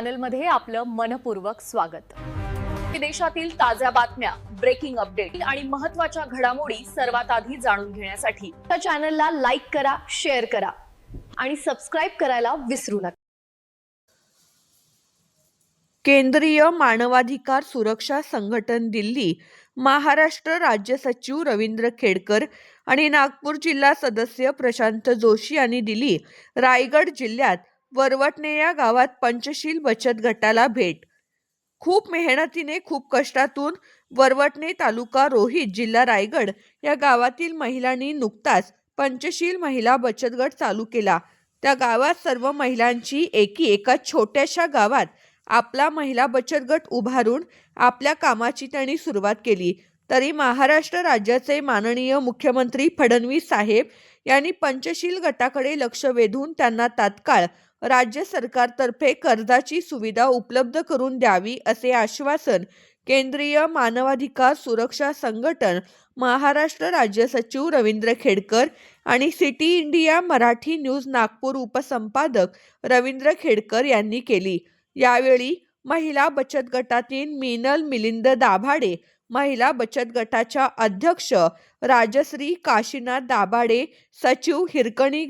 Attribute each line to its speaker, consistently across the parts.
Speaker 1: चॅनलमध्ये आपलं मनपूर्वक स्वागत। देशातील ताज्या बातम्या, ब्रेकिंग अपडेट आणि महत्त्वाच्या घडामोडी सर्वात आधी जाणून घेण्यासाठी या चॅनलला लाईक करा, शेअर करा आणि सबस्क्राइब करायला विसरू नका।
Speaker 2: केंद्रीय मानवाधिकार सुरक्षा संघटन दिल्ली, महाराष्ट्र राज्य सचिव रवींद्र खेडकर आणि नागपूर जिल्हा सदस्य प्रशांत जोशी यांनी दिली रायगड जिल्ह्यात वरवटणे या गावात पंचशील बचत गटाला भेट। खूप मेहनतीने, खूप कष्टातून वरवटणे तालुका रोहित जिल्हा रायगड या गावातील महिलांनी नुकताच पंचशील महिला बचत गट चालू केला। त्या गावात सर्व महिलांची एका छोट्याशा गावात आपला महिला बचत गट उभारून आपल्या कामाची त्यांनी सुरुवात केली। तरी महाराष्ट्र राज्याचे माननीय मुख्यमंत्री फडणवीस साहेब यांनी पंचशील गटाकडे लक्ष वेधून त्यांना तात्काळ राज्य सरकारतर्फे कर्जाची सुविधा उपलब्ध करून द्यावी असे आश्वासन केंद्रीय मानवाधिकार सुरक्षा संघटन महाराष्ट्र राज्य सचिव रवींद्र खेडकर आणि city India Marathi news Nagpur उपसंपादक रवींद्र खेडकर यांनी केली। यावेळी महिला बचत गटातील मीनल मिलिंद दाभाडे, महिला बचत गटाच्या अध्यक्ष राजश्री काशीनाथ दाभाडे, सचिव हिरकणी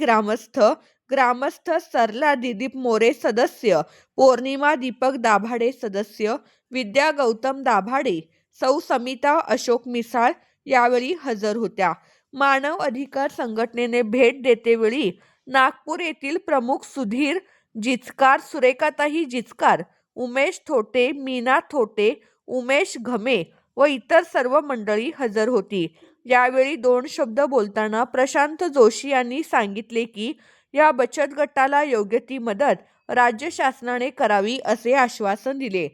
Speaker 2: ग्रामस्थ सरला दिलीप मोरे सदस्य, पौर्णिमा दीपक दाभाडे सदस्य, विद्या गौतम दाभाडे, सौ समिता अशोक मिसाळ यावेळी हजर होत्या। मानव अधिकार संघटनेने भेट देतेवेळी नागपूर येथील प्रमुख सुधीर जिचकार, सुरेखाताई जिचकार, उमेश थोटे, मीना थोटे, उमेश घमे व इतर सर्व मंडळी हजर होती। यावेळी 2 शब्द बोलताना प्रशांत जोशी यांनी सांगितले की या बचत गटाला योग्य ती मदत राज्य शासनाने करावी असे आश्वासन दिले।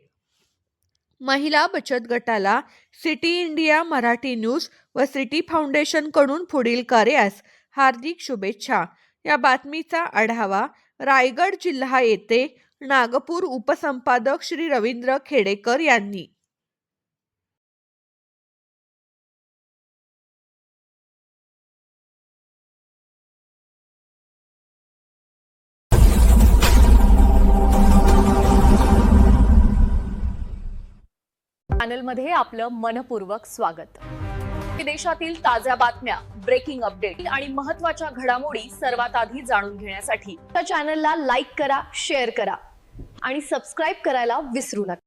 Speaker 2: महिला बचत गटाला सिटी इंडिया मराठी न्यूज व सिटी फाउंडेशन कडून पुढील कार्यास हार्दिक शुभेच्छा। या बातमीचा आढावा रायगड जिल्हा येथे नागपूर उपसंपादक श्री रवींद्र खेडेकर यांनी।
Speaker 1: चॅनलमध्ये आपलं मनपूर्वक स्वागत। देशातील ताज्या बातम्या, ब्रेकिंग अपडेट आणि महत्त्वाच्या घडामोडी सर्वात आधी जाणून घेण्यासाठी या चॅनलला लाईक करा, शेअर करा आणि सबस्क्राइब करायला विसरू नका।